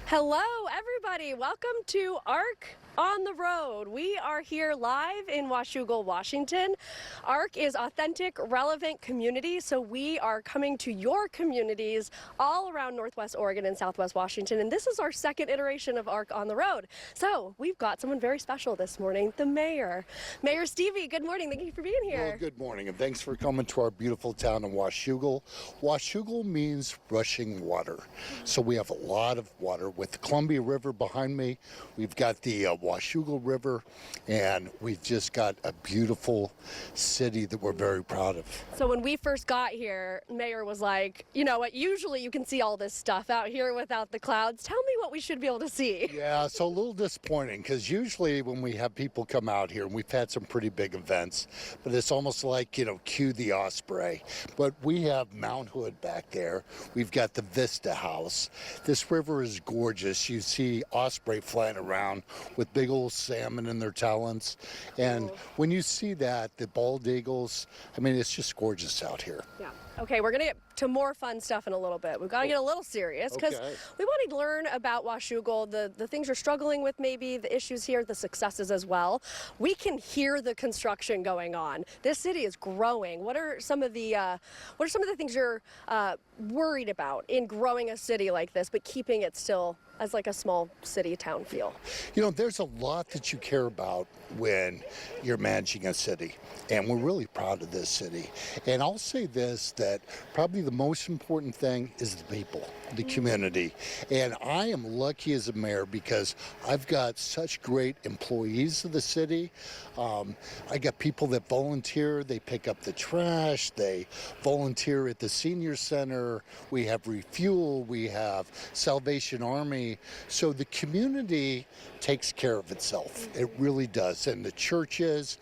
Hello, everybody. Welcome to ARC on the Road. We are here live in Washougal, Washington. ARC is authentic, relevant community, so we are coming to your communities all around Northwest Oregon and Southwest Washington, and this is our second iteration of ARC on the Road. So we've got someone very special this morning, the mayor. Mayor Stuebe, good morning. Thank you for being here. Well, good morning, and thanks for coming to our beautiful town of Washougal. Washougal means rushing water, so we have a lot of water. With the Columbia River behind me, we've got the Washougal River, and we've just got a beautiful city that we're very proud of. So when we first got here, Mayor was like, you know what, usually you can see all this stuff out here without the clouds. Tell me what we should be able to see. Yeah, so a little disappointing, because usually when we have people come out here, and we've had some pretty big events, but it's almost like, you know, cue the Osprey. But we have Mount Hood back there. We've got the Vista House. This river is gorgeous. You see osprey flying around with big old salmon in their talons. And when you see that, the bald eagles, I mean, it's just gorgeous out here. Yeah. Okay, we're going to get to more fun stuff in a little bit. We've got to get a little serious because we want to learn about Washougal, the things you're struggling with, maybe the issues here, the successes as well. We can hear the construction going on. This city is growing. What are some of the things you're worried about in growing a city like this, but keeping it still as like a small city town feel? You know, there's a lot that you care about when you're managing a city, and we're really proud of this city. And I'll say this, that probably the most important thing is the people, the community. And I am lucky as a mayor because I've got such great employees of the city. I got people that volunteer, they pick up the trash, they volunteer at the senior center, we have Refuel, we have Salvation Army. So the community takes care of itself. It really does. And the churches,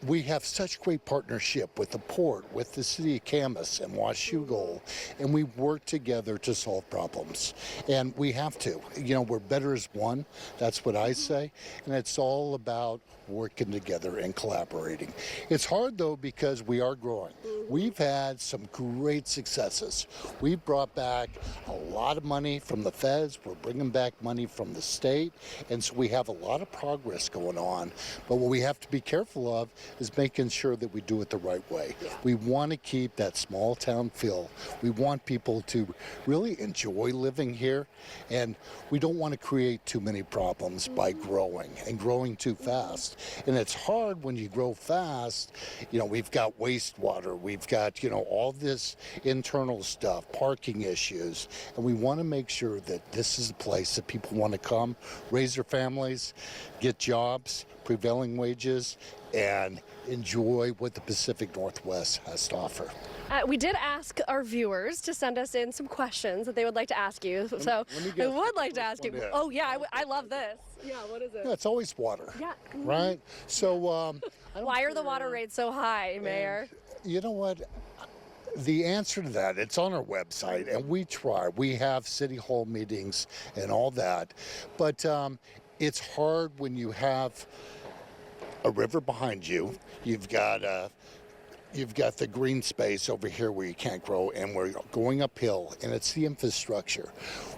we have such great partnership with the port, with the city of Camas and Washougal, and we work together to solve problems. And we have to. You know, we're better as one. That's what I say. And it's all about working together and collaborating. It's hard, though, because we are growing. We've had some great successes. We've brought back a lot of money from the feds. We're bringing back money from the state. And so we have a lot of progress going on. But what we have to be careful of is making sure that we do it the right way. We want to keep that small town feel. We want people to really enjoy living here. And we don't want to create too many problems by growing and growing too fast. And it's hard when you grow fast. You know, we've got wastewater, we've got, you know, all this internal stuff, parking issues, and we want to make sure that this is a place that people want to come, raise their families, get jobs, prevailing wages, and enjoy what the Pacific Northwest has to offer. We did ask our viewers to send us in some questions that they would like to ask you. So I would like to ask you. Oh, yeah, I love this. Yeah, what is it? Yeah, it's always water. Yeah. Right? So, why are the water rates so high, Mayor? You know what? The answer to that, it's on our website, and we try. We have city hall meetings and all that. But it's hard when you have a river behind you. You've got the green space over here where you can't grow, and we're going uphill, and it's the infrastructure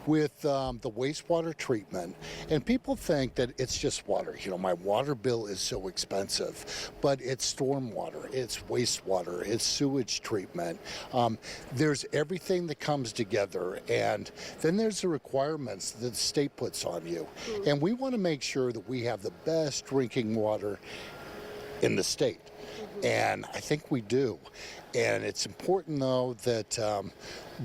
with the wastewater treatment. And people think that it's just water. You know, my water bill is so expensive, but it's stormwater, it's wastewater, it's sewage treatment. There's everything that comes together, and then there's the requirements that the state puts on you. And we want to make sure that we have the best drinking water in the state. And I think we do. And it's important, though, that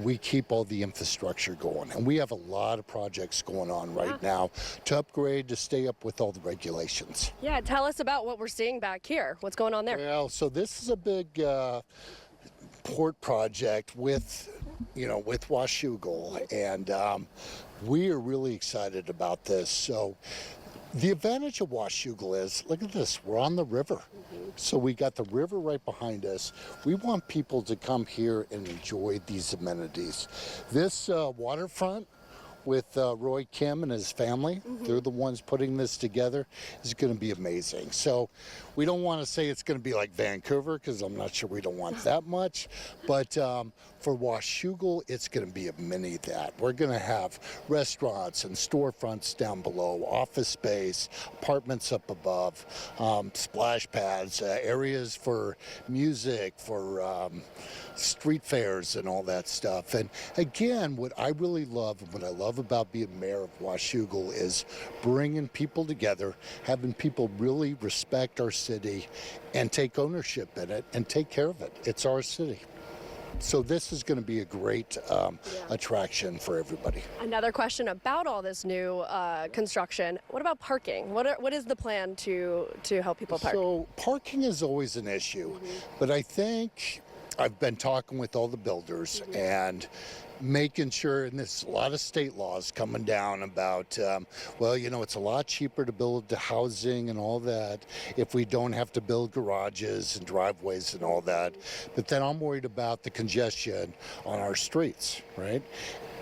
we keep all the infrastructure going. And we have a lot of projects going on right now to upgrade, to stay up with all the regulations. Yeah, tell us about what we're seeing back here. What's going on there? Well, so this is a big port project with Washougal. And we are really excited about this. So the advantage of Washougal is, look at this, we're on the river. So we got the river right behind us. We want people to come here and enjoy these amenities. This waterfront with Roy Kim and his family. They're the ones putting this together. Is going to be amazing. So we don't want to say it's going to be like Vancouver, because I'm not sure we don't want that much. But for Washougal, it's going to be a mini that. We're going to have restaurants and storefronts down below, office space, apartments up above, splash pads, areas for music, for street fairs and all that stuff. And again, what I really love and what I love about being mayor of Washougal is bringing people together, having people really respect our city and take ownership in it and take care of it. It's our city. So this is going to be a great attraction for everybody. Another question about all this new construction. What about parking? What is the plan to help people park? So parking is always an issue, but I think I've been talking with all the builders and making sure, and there's a lot of state laws coming down about, well, you know, it's a lot cheaper to build the housing and all that if we don't have to build garages and driveways and all that. But then I'm worried about the congestion on our streets, right?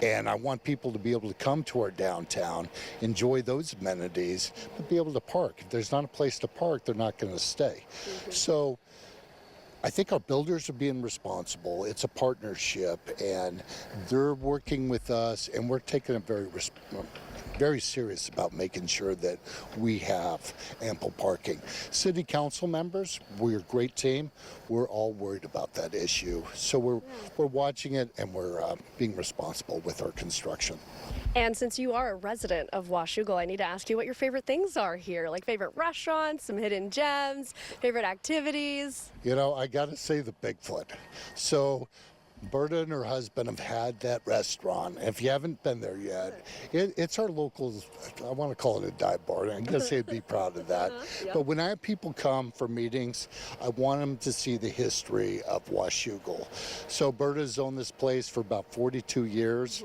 And I want people to be able to come to our downtown, enjoy those amenities, but be able to park. If there's not a place to park, they're not going to stay. So I think our builders are being responsible. It's a partnership, and they're working with us, and we're taking it very serious about making sure that we have ample parking. City council members, we're a great team. We're all worried about that issue. So we're watching it, and we're being responsible with our construction. And since you are a resident of Washougal, I need to ask you what your favorite things are here, like favorite restaurants, some hidden gems, favorite activities. You know, I got to say the Bigfoot. So Berta and her husband have had that restaurant. If you haven't been there yet, it's our local, I want to call it a dive bar. I'm going to say I'd be proud of that. But when I have people come for meetings, I want them to see the history of Washougal. So Berta's owned this place for about 42 years.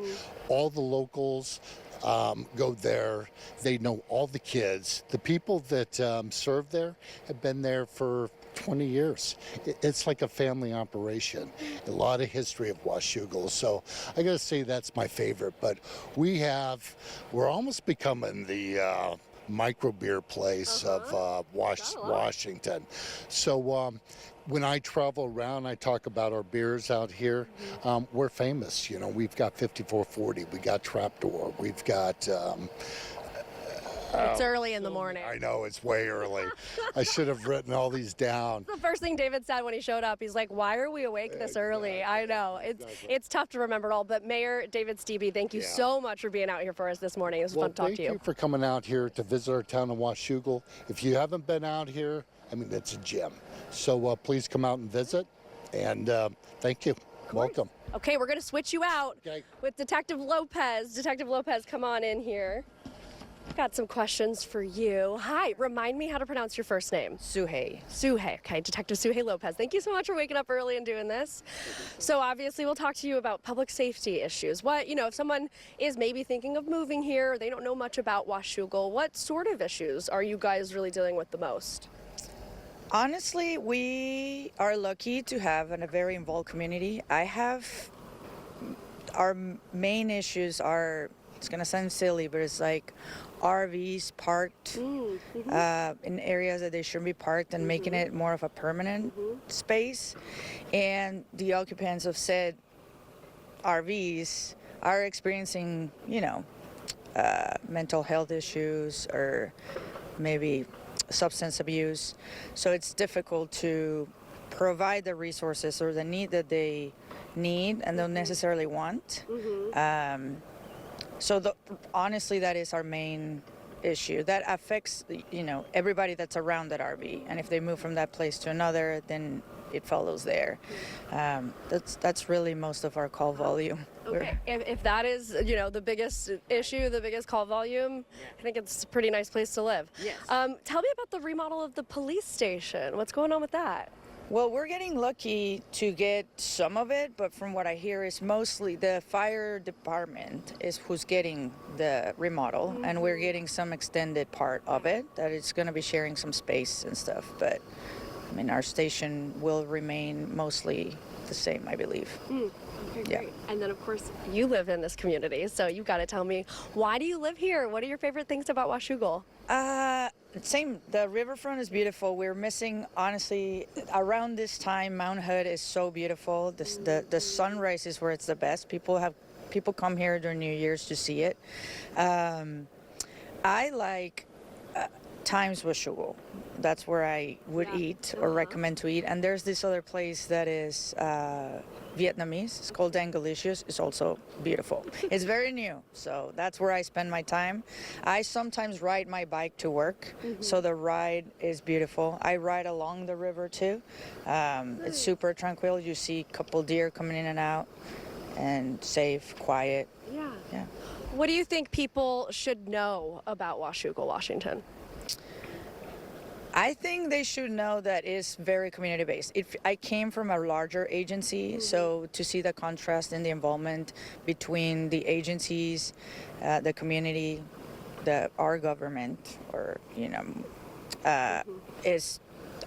All the locals go there. They know all the kids. The people that serve there have been there for 20 years. It's like a family operation. A lot of history of Washougal. So I got to say that's my favorite. But we're almost becoming the micro beer place of Washington. So when I travel around, I talk about our beers out here. We're famous. You know, we've got 5440, we got Trapdoor, we've got It's early in the morning. I know, it's way early. I should have written all these down. The first thing David said when he showed up, he's like, why are we awake this early? I know. It's tough to remember it all. But Mayor David Stuebe, thank you so much for being out here for us this morning. It was fun to talk to you. Thank you for coming out here to visit our town of Washougal. If you haven't been out here, I mean, it's a gem. So please come out and visit. And thank you. Welcome. Okay, we're going to switch you out with Detective Lopez. Detective Lopez, come on in here. Got some questions for you. Hi, remind me how to pronounce your first name. Sugey. Sugey, okay, Detective Sugey Lopez. Thank you so much for waking up early and doing this. So obviously we'll talk to you about public safety issues. If someone is maybe thinking of moving here, or they don't know much about Washougal, what sort of issues are you guys really dealing with the most? Honestly, we are lucky to have a very involved community. Our main issues are, it's going to sound silly, but it's like RVs parked in areas that they shouldn't be parked and making it more of a permanent space. And the occupants of said RVs are experiencing, mental health issues or maybe substance abuse. So it's difficult to provide the resources or the need that they need and don't necessarily want. Honestly, that is our main issue. That affects, everybody that's around that RV. And if they move from that place to another, then it follows there. That's really most of our call volume. Okay, if that is, the biggest issue, the biggest call volume, I think it's a pretty nice place to live. Yes. Tell me about the remodel of the police station. What's going on with that? Well, we're getting lucky to get some of it, but from what I hear is mostly the fire department is who's getting the remodel, and we're getting some extended part of it, that it's going to be sharing some space and stuff. But, I mean, our station will remain mostly the same, I believe. Okay, Yeah. great. And then, of course, you live in this community, so you've got to tell me, why do you live here? What are your favorite things about Washougal? Same. The riverfront is beautiful. We're missing, honestly, around this time, Mount Hood is so beautiful. The sunrise is where it's the best. People come here during New Year's to see it. I like Times Washougal. That's where I would eat or recommend to eat. And there's this other place that is Vietnamese. It's called Dangalicious. It's also beautiful. It's very new, so that's where I spend my time. I sometimes ride my bike to work, so the ride is beautiful. I ride along the river too. It's super tranquil. You see a couple deer coming in and out, and safe, quiet. Yeah. What do you think people should know about Washougal, Washington? I think they should know that it's very community-based. I came from a larger agency, so to see the contrast in the involvement between the agencies, the community, our government, or is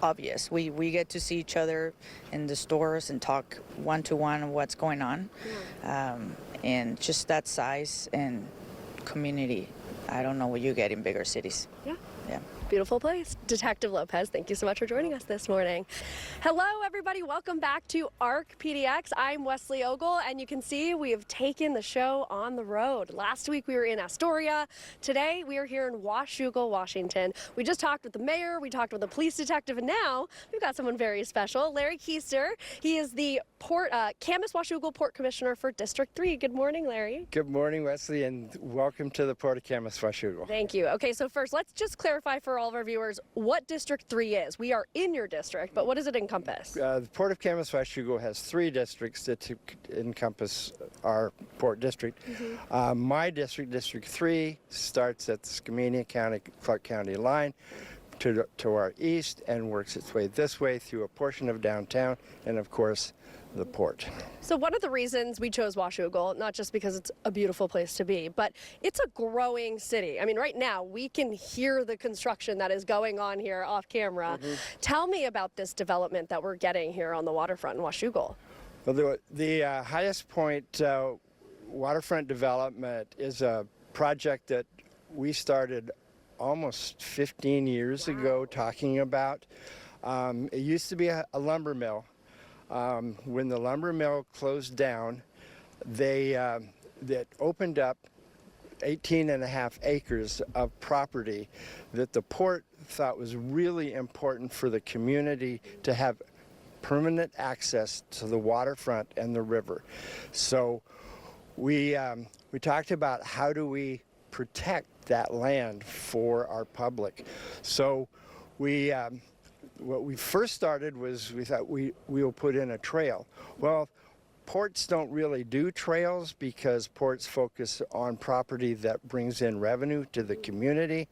obvious. We get to see each other in the stores and talk one-to-one what's going on, and just that size and community. I don't know what you get in bigger cities. Yeah. Yeah. Beautiful place. Detective Lopez, thank you so much for joining us this morning. Hello, everybody. Welcome back to ArcPDX. I'm Wesley Ogle, and you can see we have taken the show on the road. Last week we were in Astoria. Today we are here in Washougal, Washington. We just talked with the mayor, we talked with the police detective, and now we've got someone very special, Larry Keister. He is the Camas Washougal Port Commissioner for District 3. Good morning, Larry. Good morning, Wesley, and welcome to the Port of Camas Washougal. Thank you. Okay, so first, let's just clarify for all of our viewers what District 3 is. We are in your district, but what does it encompass? The Port of Camas Washougal has 3 districts that encompass our port district. My district, District 3, starts at the Skamania County, Clark County line to our east and works its way this way through a portion of downtown and, of course, the port. So one of the reasons we chose Washougal, not just because it's a beautiful place to be, but it's a growing city. I mean, right now we can hear the construction that is going on here off camera. Tell me about this development that we're getting here on the waterfront in Washougal. Well, the highest point waterfront development is a project that we started almost 15 years ago talking about. It used to be a lumber mill. When the lumber mill closed down, that opened up 18.5 acres of property that the port thought was really important for the community to have permanent access to the waterfront and the river. So we talked about how do we protect that land for our public. So what we first started was we thought we'll put in a trail. Well, ports don't really do trails because ports focus on property that brings in revenue to the community.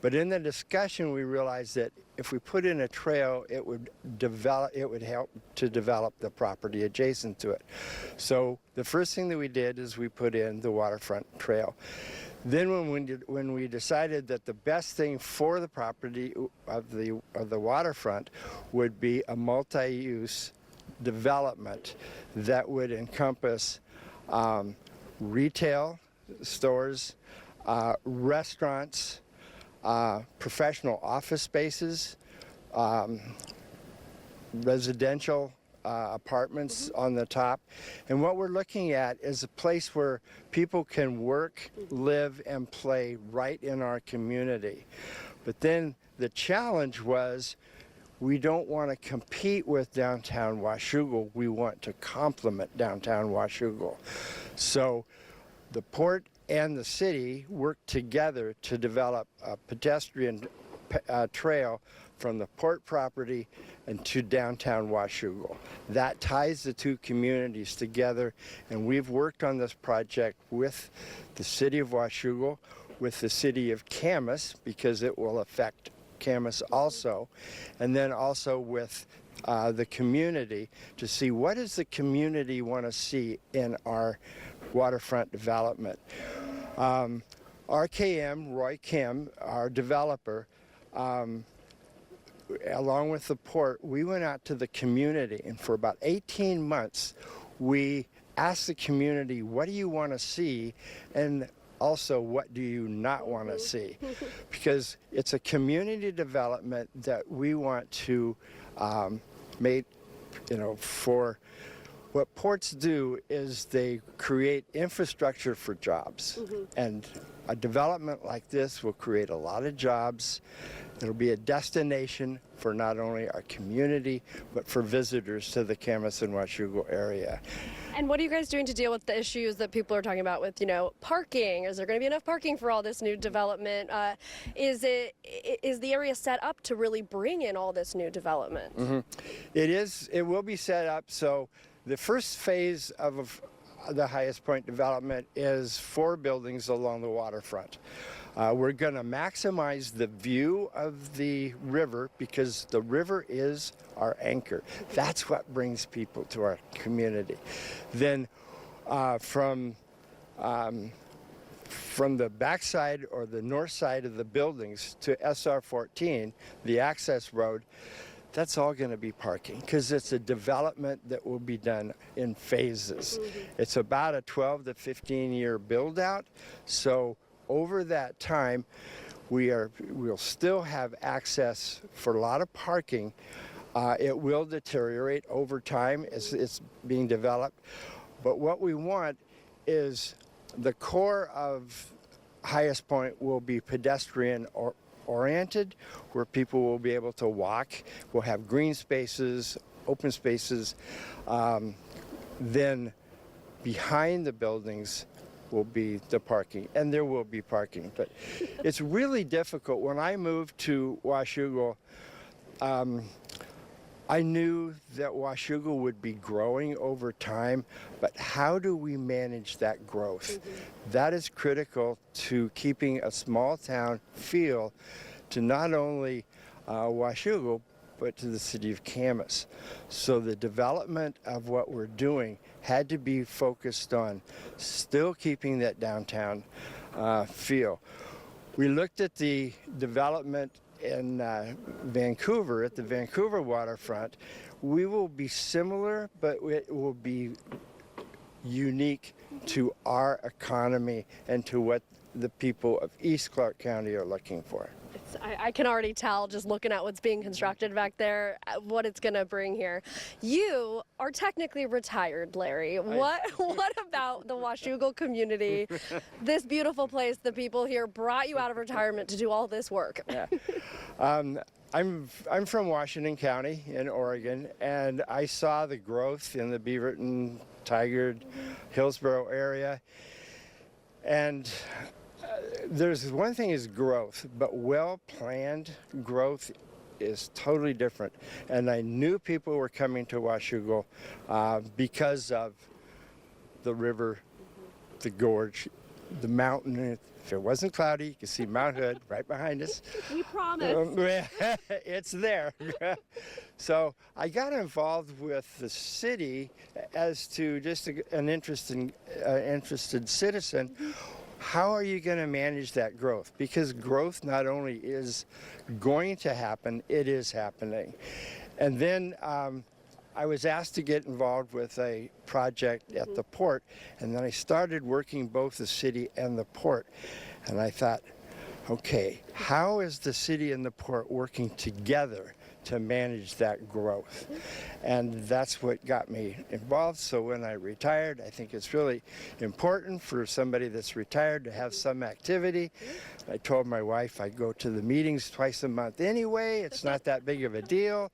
But in the discussion, we realized that if we put in a trail, it would help to develop the property adjacent to it. So the first thing that we did is we put in the waterfront trail. Then when we decided that the best thing for the property of the waterfront would be a multi-use development that would encompass retail stores, restaurants, professional office spaces, residential apartments on the top. And what we're looking at is a place where people can work, live, and play right in our community. But then the challenge was we don't want to compete with downtown Washougal. We want to complement downtown Washougal. So the port and the city worked together to develop a pedestrian trail from the port property and to downtown Washougal. That ties the two communities together, and we've worked on this project with the city of Washougal, with the city of Camas, because it will affect Camas also, and then also with the community to see what does the community want to see in our waterfront development. RKM, Roy Kim, our developer, along with the port, we went out to the community, and for about 18 months, we asked the community, what do you want to see? And also, what do you not want to see? Because it's a community development that we want to make, for what ports do is they create infrastructure for jobs. And a development like this will create a lot of jobs. It'll be a destination for not only our community, but for visitors to the Camas and Washougal area. And what are you guys doing to deal with the issues that people are talking about with, parking? Is there going to be enough parking for all this new development? Is the area set up to really bring in all this new development? It is. It will be set up. So the first phase of the highest point development is 4 buildings along the waterfront. We're going to maximize the view of the river because the river is our anchor. That's what brings people to our community. Then from the backside or the north side of the buildings to SR14, the access road, that's all going to be parking because it's a development that will be done in phases. It's about a 12 to 15 year build out. So over that time, we'll still have access for a lot of parking. It will deteriorate over time as it's being developed. But what we want is the core of Highest Point will be pedestrian oriented, where people will be able to walk. We'll have green spaces, open spaces. Then behind the buildings will be the parking, and there will be parking. But it's really difficult. When I moved to Washougal, I knew that Washougal would be growing over time, but how do we manage that growth? That is critical to keeping a small town feel to not only Washougal, but to the city of Camas. So the development of what we're doing had to be focused on still keeping that downtown feel. We looked at the development in Vancouver, at the Vancouver waterfront. We will be similar, but it will be unique to our economy and to what the people of East Clark County are looking for. I can already tell just looking at what's being constructed back there, what it's going to bring here. You are technically retired, Larry. What about the Washougal community, this beautiful place, the people here brought you out of retirement to do all this work? Yeah. I'm from Washington County in Oregon, and I saw the growth in the Beaverton, Tigard, Hillsborough area. And there's one thing is growth, but well-planned growth is totally different. And I knew people were coming to Washougal because of the river, the gorge, the mountain. If it wasn't cloudy, you could see Mount Hood right behind us. We promise. It's there. So I got involved with the city as to just an interested citizen. How are you going to manage that growth? Because growth not only is going to happen, it is happening. And then I was asked to get involved with a project at the port, and then I started working both the city and the port. And I thought, okay, how is the city and the port working together to manage that growth? And that's what got me involved. So when I retired, I think it's really important for somebody that's retired to have some activity. I told my wife I'd go to the meetings twice a month anyway. It's not that big of a deal.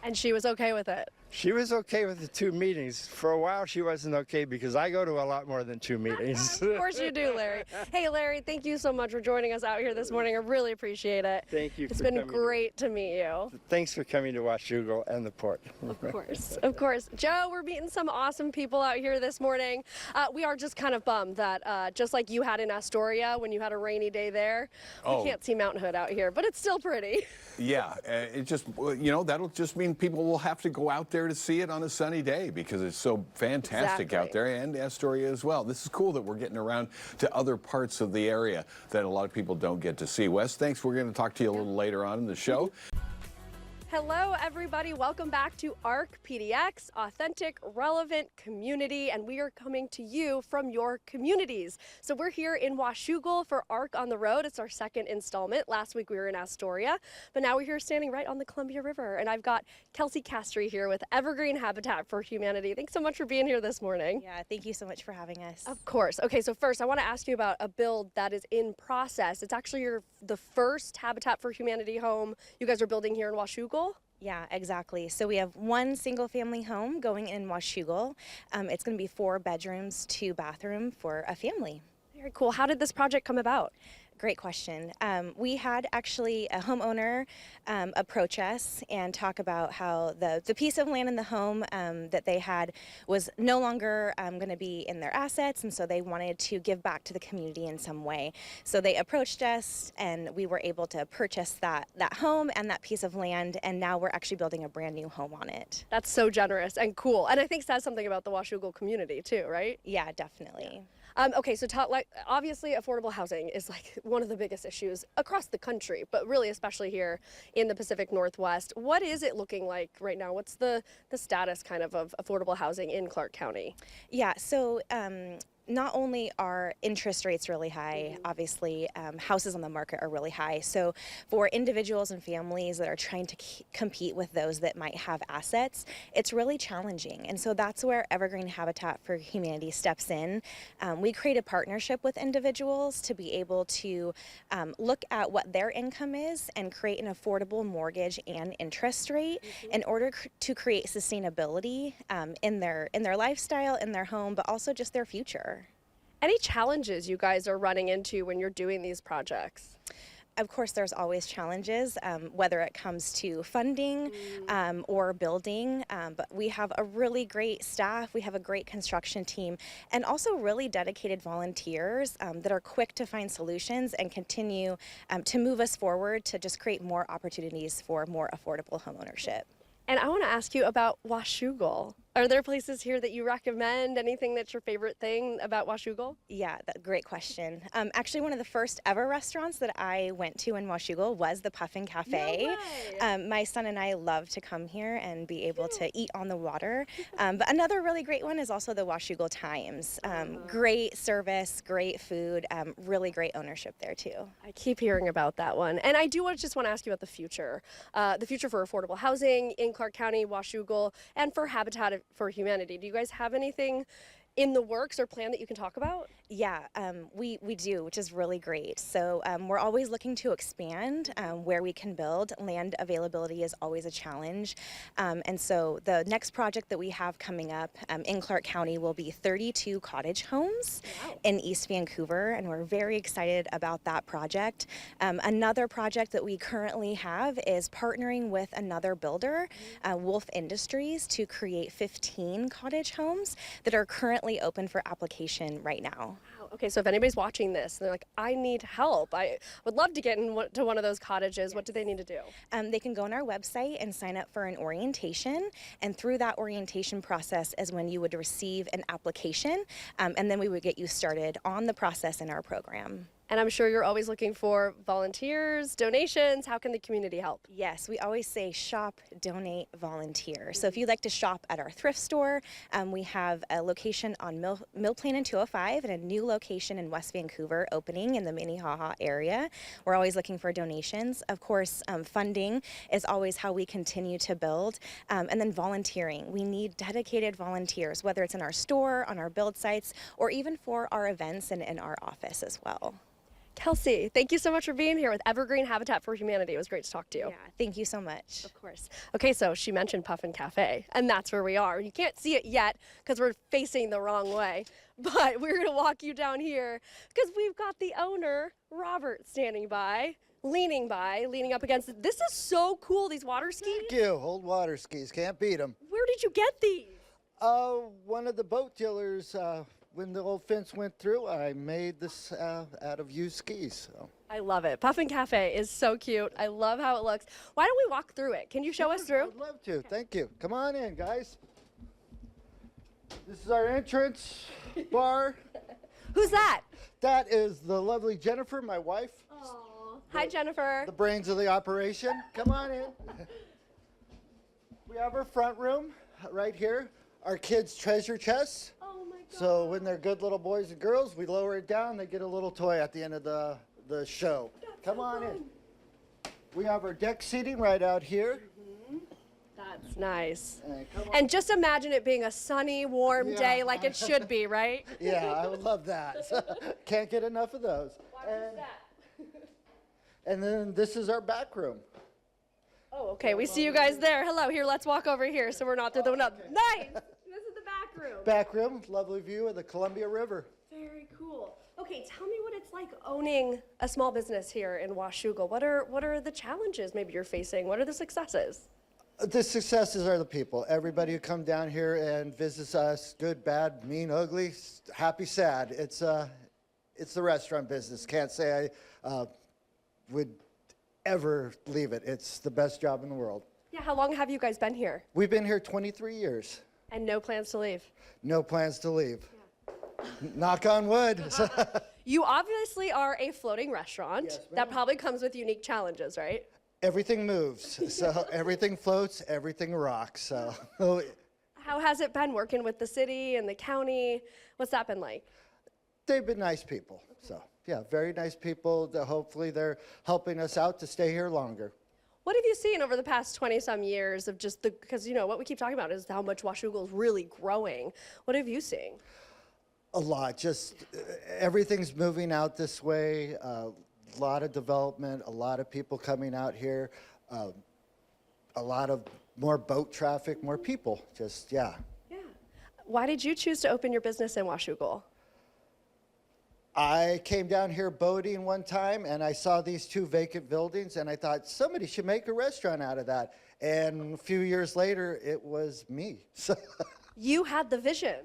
And she was okay with it? She was okay with the 2 meetings. For a while, she wasn't okay because I go to a lot more than 2 meetings. Of course you do, Larry. Hey, Larry, thank you so much for joining us out here this morning. I really appreciate it. Thank you. It's been great to meet you. Thanks for coming to Washougal and the port. Of course, of course. Joe, we're meeting some awesome people out here this morning. We are just kind of bummed that just like you had in Astoria when you had a rainy day there, we can't see Mount Hood out here, but it's still pretty. Yeah, it just, that'll just mean people will have to go out there to see it on a sunny day because it's so fantastic out there, and Astoria as well. This is cool that we're getting around to other parts of the area that a lot of people don't get to see. Wes, thanks. We're going to talk to you a little later on in the show. Hello, everybody. Welcome back to arcpdx, authentic, relevant community, and we are coming to you from your communities. So we're here in Washougal for Arc on the Road. It's our second installment. Last week we were in Astoria, but now we're here standing right on the Columbia River, and I've got Kelsey Castrey here with Evergreen Habitat for Humanity. Thanks so much for being here this morning. Yeah, thank you so much for having us. Of course. Okay, so first I want to ask you about a build that is in process. It's actually the first Habitat for Humanity home you guys are building here in Washougal. Yeah, exactly. So we have one single family home going in Washougal. It's going to be 4 bedrooms, 2 bathrooms for a family. Very cool. How did this project come about? Great question. We had actually a homeowner approach us and talk about how the piece of land in the home that they had was no longer going to be in their assets, and so they wanted to give back to the community in some way. So they approached us, and we were able to purchase that home and that piece of land, and now we're actually building a brand new home on it. That's so generous and cool, and I think says something about the Washougal community too, right? Yeah, definitely. Yeah. Okay, so obviously affordable housing is like one of the biggest issues across the country, but really especially here in the Pacific Northwest. What is it looking like right now? What's the status kind of affordable housing in Clark County? Yeah, so not only are interest rates really high, obviously houses on the market are really high. So for individuals and families that are trying to compete with those that might have assets, it's really challenging. And so that's where Evergreen Habitat for Humanity steps in. We create a partnership with individuals to be able to look at what their income is and create an affordable mortgage and interest rate in order to create sustainability in their lifestyle, in their home, but also just their future. Any challenges you guys are running into when you're doing these projects? Of course, there's always challenges, whether it comes to funding or building, but we have a really great staff, we have a great construction team, and also really dedicated volunteers that are quick to find solutions and continue to move us forward to just create more opportunities for more affordable homeownership. And I want to ask you about Washougal. Are there places here that you recommend? Anything that's your favorite thing about Washougal? Yeah, great question. Actually, one of the first ever restaurants that I went to in Washougal was the Puffin Cafe. No way. My son and I love to come here and be able to eat on the water. But another really great one is also the Washougal Times. Great service, great food, really great ownership there too. I keep hearing about that one. And I do just want to ask you about the future for affordable housing in Clark County, Washougal, and for Habitat for Humanity. Do you guys have anything in the works or plan that you can talk about? Yeah, we do, which is really great. So we're always looking to expand where we can build. Land availability is always a challenge. And so the next project that we have coming up in Clark County will be 32 cottage homes in East Vancouver, and we're very excited about that project. Another project that we currently have is partnering with another builder, Wolf Industries, to create 15 cottage homes that are currently open for application right now. Wow. Okay, so if anybody's watching this and they're like, I need help, I would love to get into one of those cottages, what do they need to do? They can go on our website and sign up for an orientation, and through that orientation process is when you would receive an application, and then we would get you started on the process in our program. And I'm sure you're always looking for volunteers, donations. How can the community help? Yes, we always say shop, donate, volunteer. So if you'd like to shop at our thrift store, we have a location on Mill Plain and 205 and a new location in West Vancouver opening in the Minnehaha area. We're always looking for donations. Of course, funding is always how we continue to build. And then volunteering. We need dedicated volunteers, whether it's in our store, on our build sites, or even for our events and in our office as well. Kelsey, thank you so much for being here with Evergreen Habitat for Humanity. It was great to talk to you. Yeah, thank you so much. Of course. Okay, so she mentioned Puffin Cafe, and that's where we are. You can't see it yet because we're facing the wrong way, but we're going to walk you down here because we've got the owner, Robert, standing by, leaning up against it. This is so cool, these water skis. Thank you. Old water skis. Can't beat them. Where did you get these? One of the boat dealers, when the old fence went through, I made this out of used skis. So. I love it. Puffin Cafe is so cute. I love how it looks. Why don't we walk through it? Can you show us through? I'd love to. Thank you. Come on in, guys. This is our entrance bar. Who's that? That is the lovely Jennifer, my wife. Aww. Hi, Jennifer. The brains of the operation. Come on in. We have our front room right here, our kids' treasure chests. Oh my God. So when they're good little boys and girls, we lower it down, they get a little toy at the end of the show. Come on in. We have our deck seating right out here. That's nice. Come on. And just imagine it being a sunny, warm day like it should be, right? Yeah, I would love that. Can't get enough of those. And then this is our back room. Oh, okay. We see you guys there. Hello. Here, let's walk over here so we're not through the window. Nice. This is the back room. Back room, lovely view of the Columbia River. Very cool. Okay, tell me what it's like owning a small business here in Washougal. What are the challenges maybe you're facing? What are the successes? The successes are the people. Everybody who come down here and visits us, good, bad, mean, ugly, happy, sad. It's the restaurant business. Can't say I would ever leave it. It's the best job in the world. Yeah, how long have you guys been here? We've been here 23 years. And no plans to leave? No plans to leave. Knock on wood. You obviously are a floating restaurant. Yes, ma'am. That probably comes with unique challenges, right? Everything moves. So everything floats, everything rocks. So How has it been working with the city and the county? What's that been like? they've been nice people. So yeah, very nice people. Hopefully they're helping us out to stay here longer. What have you seen over the past 20-some years of just because, you know, what we keep talking about is how much Washougal is really growing. What have you seen? A lot. Just everything's moving out this way. A lot of development, a lot of people coming out here, a lot of more boat traffic, more people. Just, yeah. Yeah. Why did you choose to open your business in Washougal? I came down here boating one time and I saw these two vacant buildings and I thought somebody should make a restaurant out of that. And a few years later, it was me. So You had the vision.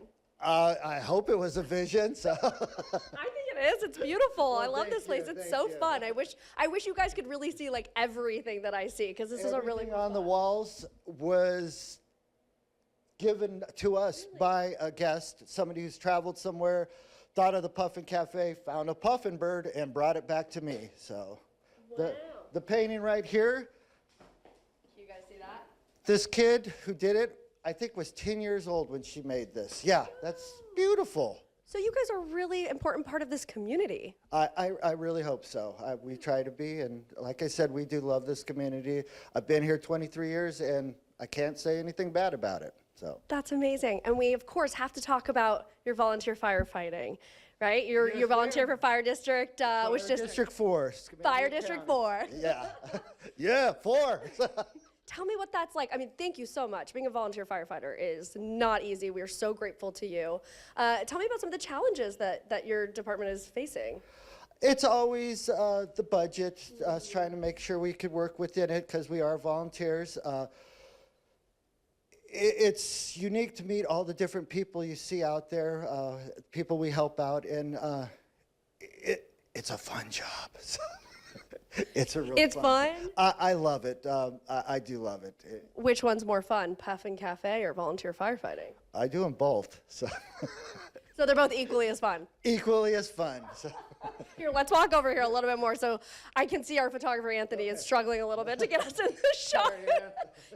I hope it was a vision. So I think it is. It's beautiful. I love this place. It's so fun. I wish you guys could really see like everything that I see because this is a really everything on the walls was given to us by a guest, somebody who's traveled somewhere, thought of the Puffin Cafe, found a puffin bird, and brought it back to me. So the painting right here, Can you guys see that? this kid who did it, I think was 10 years old when she made this. Yeah, that's beautiful. So you guys are a really important part of this community. I really hope so. We try to be, and like I said, we do love this community. I've been here 23 years, and I can't say anything bad about it. So That's amazing. And we, of course, have to talk about your volunteer firefighting, right? You volunteer for Fire District, which district? District 4. Fire District 4. Yeah. Yeah, 4. Tell me what that's like. I mean, thank you so much. Being a volunteer firefighter is not easy. We are so grateful to you. Tell me about some of the challenges that your department is facing. It's always the budget, us trying to make sure we could work within it because we are volunteers. It's unique to meet all the different people you see out there, people we help out, and it's a fun job. It's a real It's fun? I love it. I do love it. Which one's more fun, Puffin Cafe or volunteer firefighting? I do them both, so So they're both equally as fun. equally as fun. So. Here, let's walk over here a little bit more so I can see our photographer, Anthony, is struggling a little bit to get us in the shot.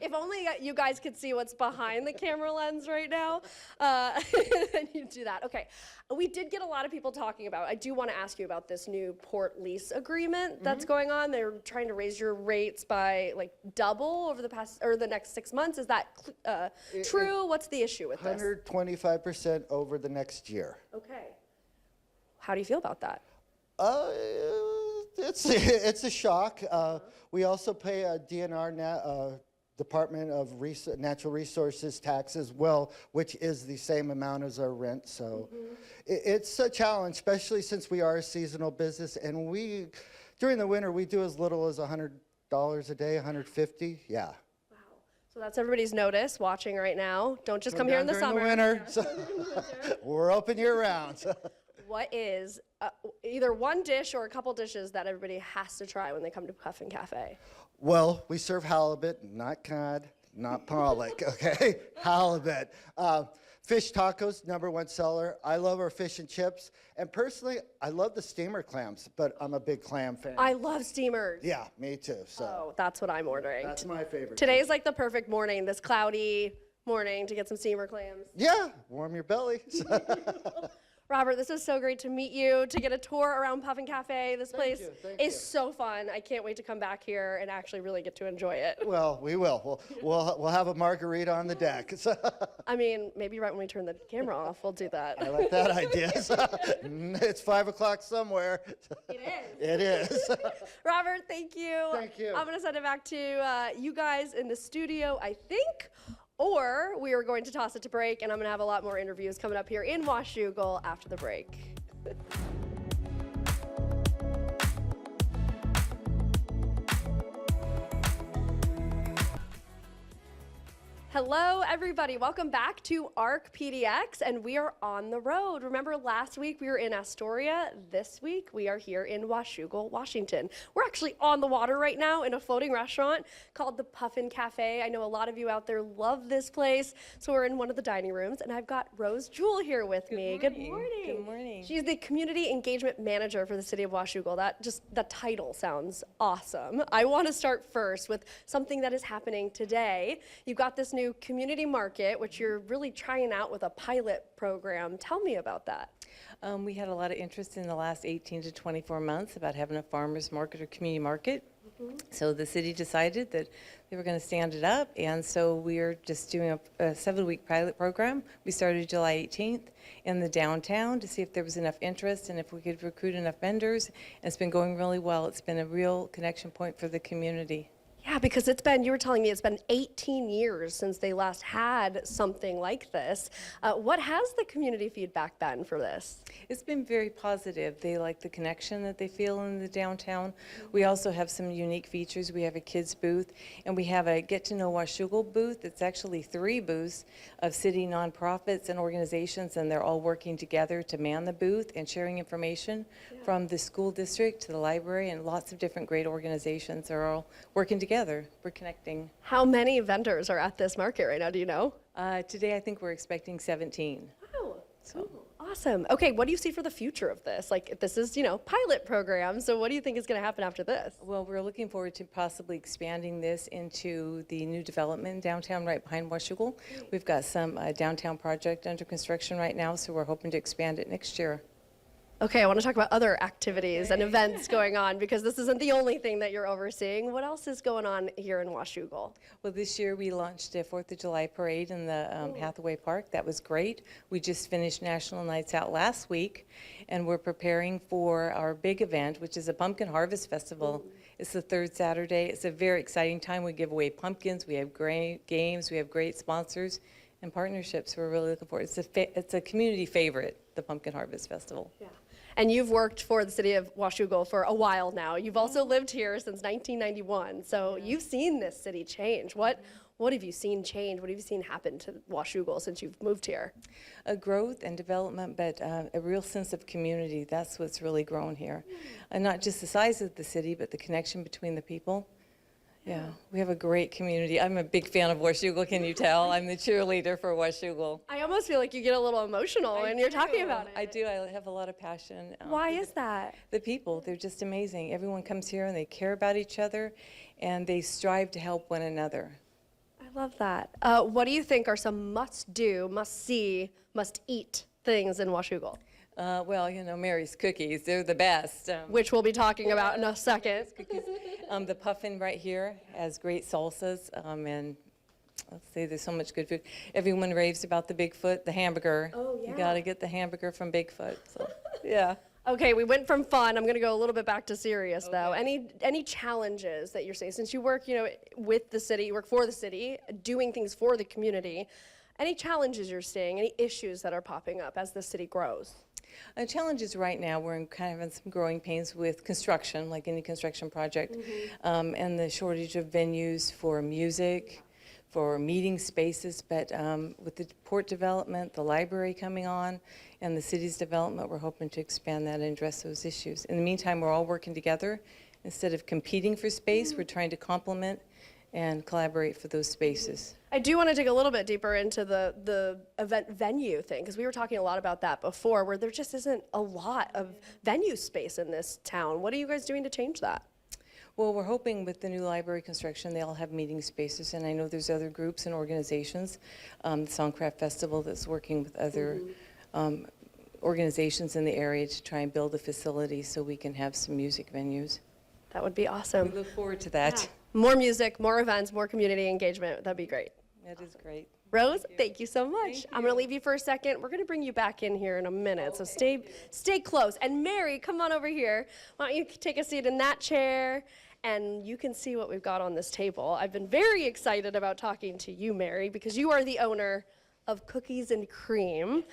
If only you guys could see what's behind the camera lens right now, then you'd do that. Okay, we did get a lot of people talking about, I do want to ask you about this new port lease agreement that's going on. They're trying to raise your rates by like double over the next 6 months. Is that true? What's the issue with this? 125% over the next year. Okay. How do you feel about that? It's a shock. We also pay a DNR Department of Natural Resources tax as well, which is the same amount as our rent. So it's a challenge, especially since we are a seasonal business, and during the winter we do as little as $100 a day, $150. Yeah. Wow. So that's everybody's notice watching right now. Don't just come here in the summer. During the winter. So we're open year round. So. What is either one dish or a couple dishes that everybody has to try when they come to Puffin Cafe? Well, we serve halibut, not cod, not pollock, okay? Halibut. Fish tacos, #1 seller. I love our fish and chips. And personally, I love the steamer clams, but I'm a big clam fan. I love steamers. Yeah, me too. So Oh, that's what I'm ordering. that's my favorite. Today's like the perfect morning, this cloudy morning to get some steamer clams. Yeah, warm your belly. Robert, this is so great to meet you, to get a tour around Puffin Cafe. This place thank is you. so fun. I can't wait to come back here and actually really get to enjoy it. Well, we will. We'll have a margarita on the deck. I mean, maybe right when we turn the camera off, we'll do that. I like that idea. It's 5 o'clock somewhere. It is. It is. Robert, thank you. Thank you. I'm going to send it back to you guys in the studio, I think. Or we are going to toss it to break, and I'm going to have a lot more interviews coming up here in Washougal after the break. Hello, everybody. Welcome back to arcpdx, and we are on the road. Remember, last week we were in Astoria. This week we are here in Washougal, Washington. We're actually on the water right now in a floating restaurant called the Puffin Cafe. I know a lot of you out there love this place, so we're in one of the dining rooms, and I've got Jewell here with me. Good morning. Good morning. She's the Community Engagement Manager for the City of Washougal. The title sounds awesome. I want to start first with something that is happening today. You've got this new community market, which you're really trying out with a pilot program. Tell me about that. We had a lot of interest in the last 18 to 24 months about having a farmer's market or community market. So the city decided that they were going to stand it up, and so we're just doing a 7-week pilot program. We started July 18th in the downtown to see if there was enough interest and if we could recruit enough vendors, and it's been going really well. It's been a real connection point for the community. Yeah, because you were telling me it's been 18 years since they last had something like this. What has the community feedback been for this? It's been very positive. They like the connection that they feel in the downtown. We also have some unique features. We have a kids booth, and we have a Get to Know Washougal booth. It's actually 3 booths of city nonprofits and organizations, and they're all working together to man the booth and sharing information from the school district to the library, and lots of different great organizations are all working together. We're connecting. How many vendors are at this market right now? Do you know? Today, I think we're expecting 17. Wow. So awesome. Okay, what do you see for the future of this? Like, this is, pilot program. So what do you think is going to happen after this? Well, we're looking forward to possibly expanding this into the new development in downtown right behind Washougal. We've got some downtown project under construction right now, so we're hoping to expand it next year. Okay, I want to talk about other activities and events going on, because this isn't the only thing that you're overseeing. What else is going on here in Washougal? Well, this year we launched a 4th of July parade in the Hathaway Park. That was great. We just finished National Nights Out last week, and we're preparing for our big event, which is a Pumpkin Harvest Festival. It's the 3rd Saturday. It's a very exciting time. We give away pumpkins. We have great games. We have great sponsors and partnerships. We're really looking forward. It's a community favorite, the Pumpkin Harvest Festival. Yeah. And you've worked for the city of Washougal for a while now. You've also lived here since 1991, so you've seen this city change. What have you seen change? What have you seen happen to Washougal since you've moved here? A growth and development, but a real sense of community. That's what's really grown here. And not just the size of the city, but the connection between the people. Yeah, we have a great community. I'm a big fan of Washougal, can you tell? I'm the cheerleader for Washougal. I almost feel like you get a little emotional when you're talking about it. I do. I have a lot of passion. Why is that? The people, they're just amazing. Everyone comes here and they care about each other, and they strive to help one another. I love that. What do you think are some must-do, must-see, must-eat things in Washougal? Well, Mary's cookies, they're the best. Which we'll be talking about in a second. The Puffin right here has great salsas, and let's see, there's so much good food. Everyone raves about the Bigfoot, the hamburger. Oh, yeah. You got to get the hamburger from Bigfoot. So, yeah. Okay, we went from fun. I'm going to go a little bit back to serious, though. Any challenges that you're seeing? Since you work, with the city, you work for the city, doing things for the community, any challenges you're seeing, any issues that are popping up as the city grows? Challenges right now, we're in some growing pains with construction, like any construction project, and the shortage of venues for music, for meeting spaces, but with the port development, the library coming on, and the city's development, we're hoping to expand that and address those issues. In the meantime, we're all working together. Instead of competing for space, we're trying to complement and collaborate for those spaces. I do want to dig a little bit deeper into the event venue thing, because we were talking a lot about that before, where there just isn't a lot of venue space in this town. What are you guys doing to change that? Well, we're hoping with the new library construction, they all have meeting spaces, and I know there's other groups and organizations, the Songcraft Festival that's working with other organizations in the area to try and build a facility so we can have some music venues. That would be awesome. We look forward to that. Yeah. More music, more events, more community engagement. That'd be great. That is great. Rose, thank you so much. I'm going to leave you for a second. We're going to bring you back in here in a minute, so stay close. And Mary, come on over here. Why don't you take a seat in that chair, and you can see what we've got on this table. I've been very excited about talking to you, Mary, because you are the owner of Cookies and Cream.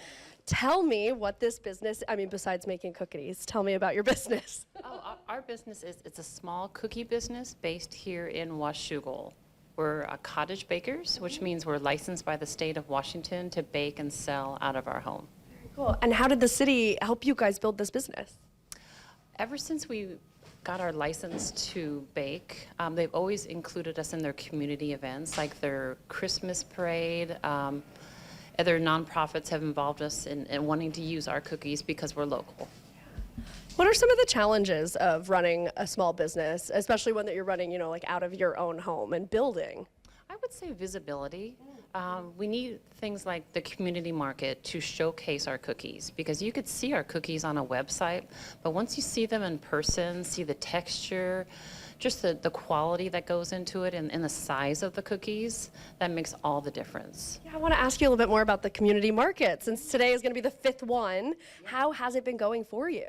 Tell me what this business, I mean, besides making cookies, tell me about your business. Oh, our business it's a small cookie business based here in Washougal. We're cottage bakers, which means we're licensed by the state of Washington to bake and sell out of our home. Cool. And how did the city help you guys build this business? Ever since we got our license to bake, they've always included us in their community events, like their Christmas parade. Other nonprofits have involved us in wanting to use our cookies because we're local. What are some of the challenges of running a small business, especially one that you're running, like out of your own home and building? I would say visibility. We need things like the community market to showcase our cookies, because you could see our cookies on a website, but once you see them in person, see the texture, just the quality that goes into it and the size of the cookies, that makes all the difference. Yeah, I want to ask you a little bit more about the community market. Since today is going to be the 5th one, how has it been going for you?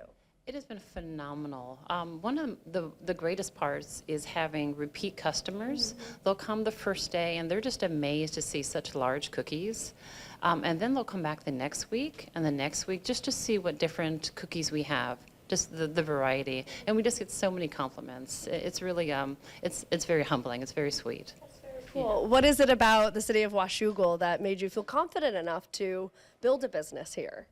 It has been phenomenal. One of the greatest parts is having repeat customers. They'll come the first day and they're just amazed to see such large cookies. And then they'll come back the next week and the next week just to see what different cookies we have. Just the variety, and we just get so many compliments. It's really, it's very humbling. It's very sweet. That's very cool. Yeah. What is it about the city of Washougal that made you feel confident enough to build a business here?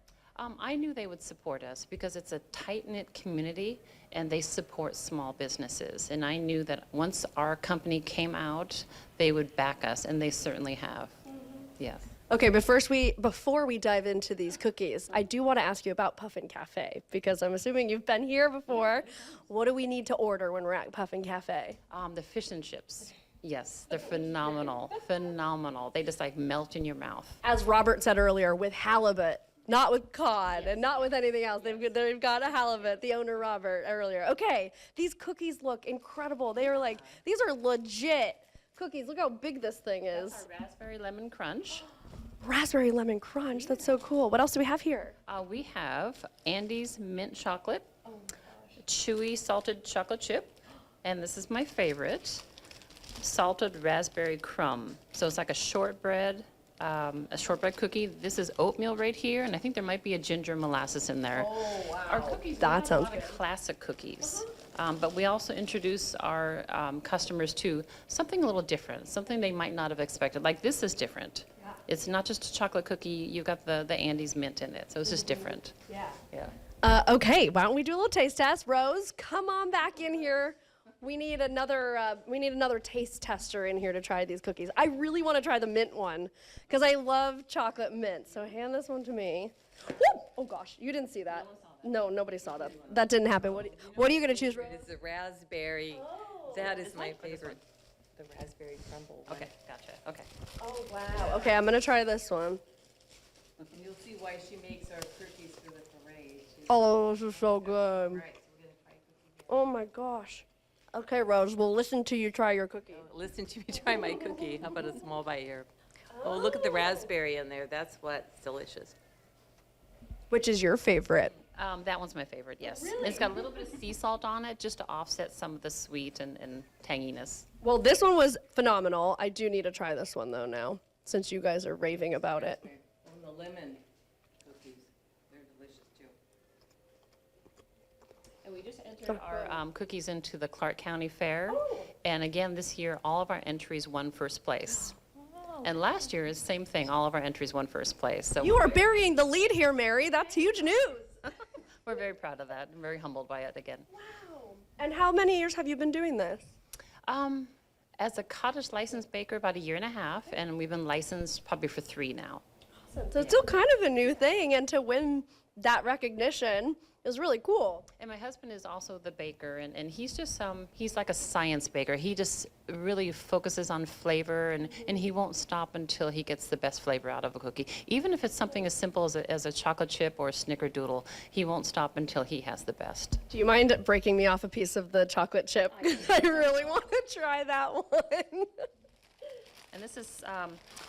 I knew they would support us because it's a tight-knit community, and they support small businesses. And I knew that once our company came out, they would back us, and they certainly have. Yes. Okay, but first before we dive into these cookies, I do want to ask you about Puffin Cafe, because I'm assuming you've been here before. What do we need to order when we're at Puffin Cafe? The fish and chips. Yes, they're phenomenal, phenomenal. They just like melt in your mouth. As Robert said earlier, with halibut, not with cod, and not with anything else. They've got a halibut, the owner Robert earlier. Okay, these cookies look incredible. They are like, these are legit cookies. Look how big this thing is. That's our raspberry lemon crunch. Raspberry lemon crunch, that's so cool. What else do we have here? We have Andy's mint chocolate, chewy salted chocolate chip, and this is my favorite, salted raspberry crumb. So it's like a shortbread cookie. This is oatmeal right here, and I think there might be a ginger molasses in there. Oh, wow. Our cookies, that sounds good. Classic cookies. But we also introduce our customers to something a little different, something they might not have expected. Like this is different. It's not just a chocolate cookie, you've got the Andy's mint in it, so it's just different. Yeah. Yeah. Okay, why don't we do a little taste test? Rose, come on back in here. We need another taste tester in here to try these cookies. I really want to try the mint one, because I love chocolate mint, so hand this one to me. Woo! Oh gosh, you didn't see that. No, nobody saw that. That didn't happen. What are you going to choose, Rose? It's the raspberry. That is my favorite. The raspberry crumble. Okay, gotcha. Okay. Oh, wow. Okay, I'm going to try this one. And you'll see why she makes our cookies for the parade. Oh, this is so good. All right, so we're going to try cookies. Oh, my gosh. Okay, Rose, we'll listen to you try your cookie. Listen to me try my cookie. How about a small by ear? Oh, look at the raspberry in there. That's what's delicious. Which is your favorite? That one's my favorite, yes. Really? It's got a little bit of sea salt on it just to offset some of the sweet and tanginess. Well, this one was phenomenal. I do need to try this one, though, now, since you guys are raving about it. And the lemon cookies, they're delicious, too. And we just entered our cookies into the Clark County Fair. And again, this year, all of our entries won first place. And last year is the same thing. All of our entries won first place. So you are burying the lead here, Mary. That's huge news. We're very proud of that. I'm very humbled by it again. Wow. And how many years have you been doing this? As a cottage licensed baker, about 1.5 years, and we've been licensed probably for 3 now. So it's still kind of a new thing, and to win that recognition is really cool. And my husband is also the baker, and he's just he's like a science baker. He just really focuses on flavor, and he won't stop until he gets the best flavor out of a cookie. Even if it's something as simple as a chocolate chip or a snickerdoodle, he won't stop until he has the best. Do you mind breaking me off a piece of the chocolate chip? I really want to try that one. And this is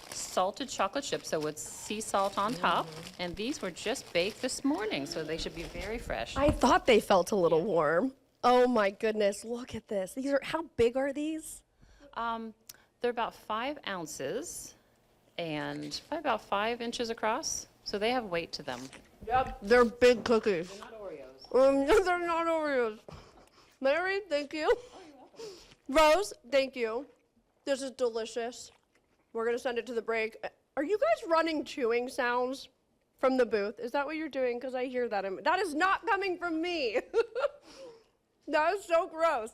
salted chocolate chip, so it's sea salt on top. And these were just baked this morning, so they should be very fresh. I thought they felt a little warm. Oh my goodness, look at this. How big are these? They're about 5 ounces and about 5 inches across, so they have weight to them. Yep, they're big cookies. They're not Oreos. They're not Oreos. Mary, thank you. Rose, thank you. This is delicious. We're gonna send it to the break. Are you guys running chewing sounds from the booth? Is that what you're doing? Because I hear that. That is not coming from me. That is so gross.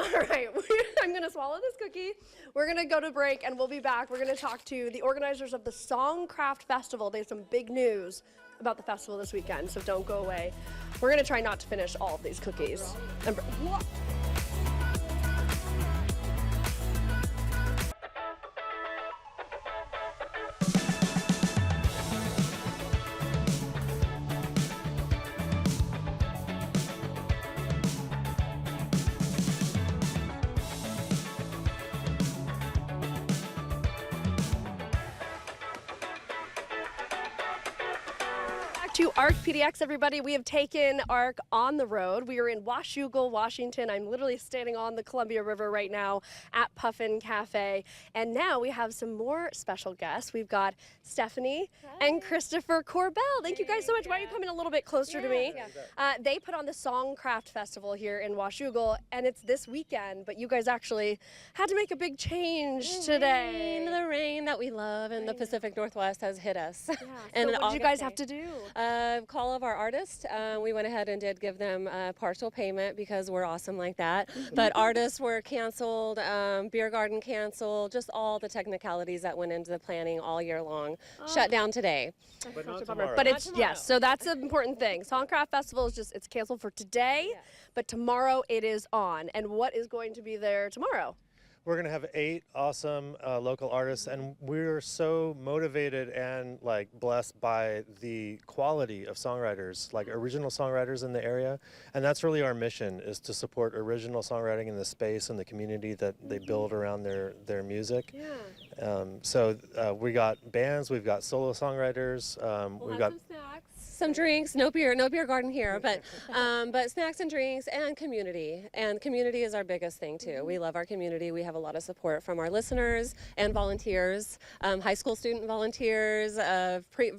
All right, I'm gonna swallow this cookie. We're gonna go to break and we'll be back. We're gonna talk to the organizers of the Songcraft Festival. They have some big news about the festival this weekend, so don't go away. We're gonna try not to finish all of these cookies. To arcpdx, everybody. We have taken ARC on the road. We are in Washougal, Washington. I'm literally standing on the Columbia River right now at Puffin Cafe. And now we have some more special guests. We've got Stephanie and Christopher Corbell. Thank you guys so much. Why don't you come in a little bit closer to me? They put on the Songcraft Festival here in Washougal, and it's this weekend, but you guys actually had to make a big change today. The rain that we love in the Pacific Northwest has hit us. Yeah. And so what did you guys have to do? Call of our artists. We went ahead and did give them partial payment because we're awesome like that. But artists were canceled, beer garden canceled, just all the technicalities that went into the planning all year long. Shut down today. But not tomorrow. But it's, yes, so that's an important thing. Songcraft Festival is it's canceled for today, but tomorrow it is on. And what is going to be there tomorrow? We're going to have 8 awesome local artists, and we're so motivated and blessed by the quality of songwriters, original songwriters in the area. And that's really our mission, is to support original songwriting in the space and the community that they build around their music. Yeah. So we got bands, we've got solo songwriters, we've got some snacks, some drinks, no beer garden here, but snacks and drinks and community. And community is our biggest thing too. We love our community. We have a lot of support from our listeners and volunteers, high school student volunteers,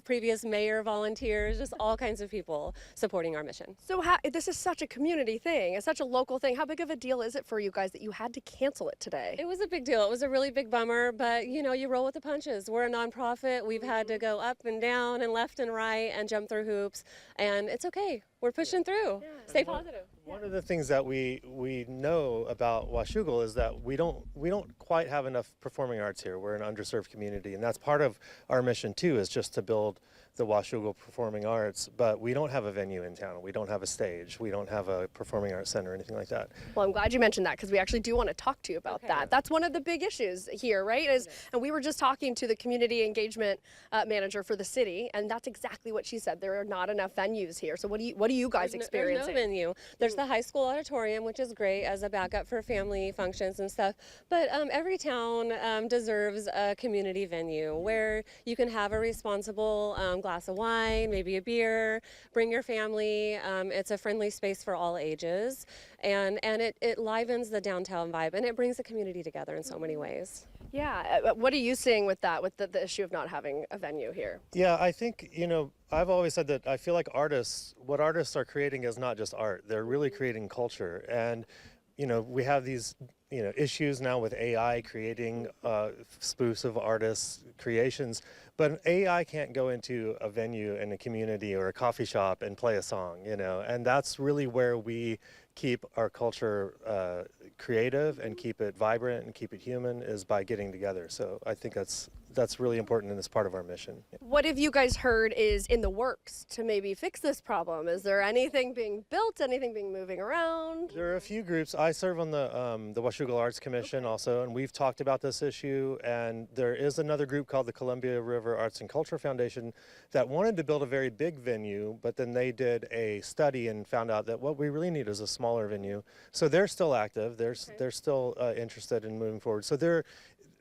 previous mayor volunteers, just all kinds of people supporting our mission. So this is such a community thing. It's such a local thing. How big of a deal is it for you guys that you had to cancel it today? It was a big deal. It was a really big bummer, but you roll with the punches. We're a nonprofit. We've had to go up and down and left and right and jump through hoops, and it's okay. We're pushing through. Yeah. Stay positive. One of the things that we know about Washougal is that we don't quite have enough performing arts here. We're an underserved community, and that's part of our mission too, is just to build the Washougal Performing Arts, but we don't have a venue in town. We don't have a stage. We don't have a performing arts center or anything like that. Well, I'm glad you mentioned that, because we actually do want to talk to you about that. That's one of the big issues here, right? And we were just talking to the community engagement manager for the city, and that's exactly what she said. There are not enough venues here. So what do you guys experience? There's no venue. There's the high school auditorium, which is great as a backup for family functions and stuff. But every town deserves a community venue where you can have a responsible glass of wine, maybe a beer, bring your family. It's a friendly space for all ages, and it livens the downtown vibe, and it brings the community together in so many ways. Yeah, what are you seeing with that, with the issue of not having a venue here? Yeah, I think, I've always said that I feel like what artists are creating is not just art. They're really creating culture. And, we have these, issues now with AI creating spoofs of artists' creations. But AI can't go into a venue in a community or a coffee shop and play a song, and that's really where we keep our culture creative and keep it vibrant and keep it human is by getting together. So I think that's really important in this part of our mission. What have you guys heard is in the works to maybe fix this problem? Is there anything being built, anything being moving around? There are a few groups. I serve on the Washougal Arts Commission also, and we've talked about this issue. And there is another group called the Columbia River Arts and Culture Foundation that wanted to build a very big venue, but then they did a study and found out that what we really need is a smaller venue. So they're still active. They're still interested in moving forward. So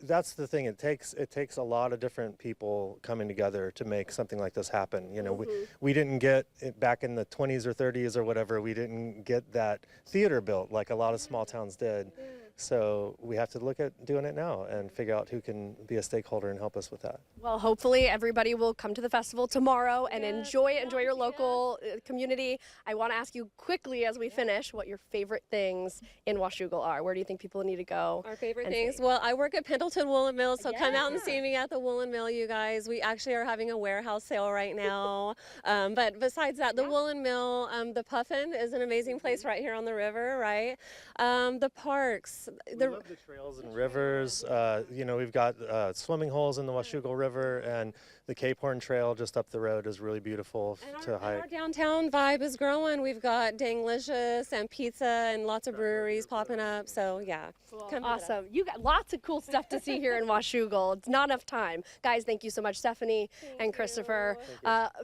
that's the thing. It takes a lot of different people coming together to make something like this happen. You know, we didn't get it back in the 20s or 30s or whatever. We didn't get that theater built like a lot of small towns did. So we have to look at doing it now and figure out who can be a stakeholder and help us with that. Well, hopefully everybody will come to the festival tomorrow and enjoy your local community. I want to ask you quickly as we finish what your favorite things in Washougal are. Where do you think people need to go? Our favorite things? Well, I work at Pendleton Woolen Mill, so come out and see me at the Woolen Mill, you guys. We actually are having a warehouse sale right now. But besides that, the Woolen Mill, the Puffin is an amazing place right here on the river, right? The parks. We love the trails and rivers. You know, we've got swimming holes in the Washougal River, and the Cape Horn Trail just up the road is really beautiful to hike. Our downtown vibe is growing. We've got Danglicious and pizza and lots of breweries popping up. So yeah, come awesome. You got lots of cool stuff to see here in Washougal. It's not enough time. Guys, thank you so much, Stephanie and Christopher,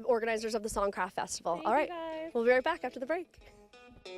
organizers of the Songcraft Festival. All right, we'll be right back after the break.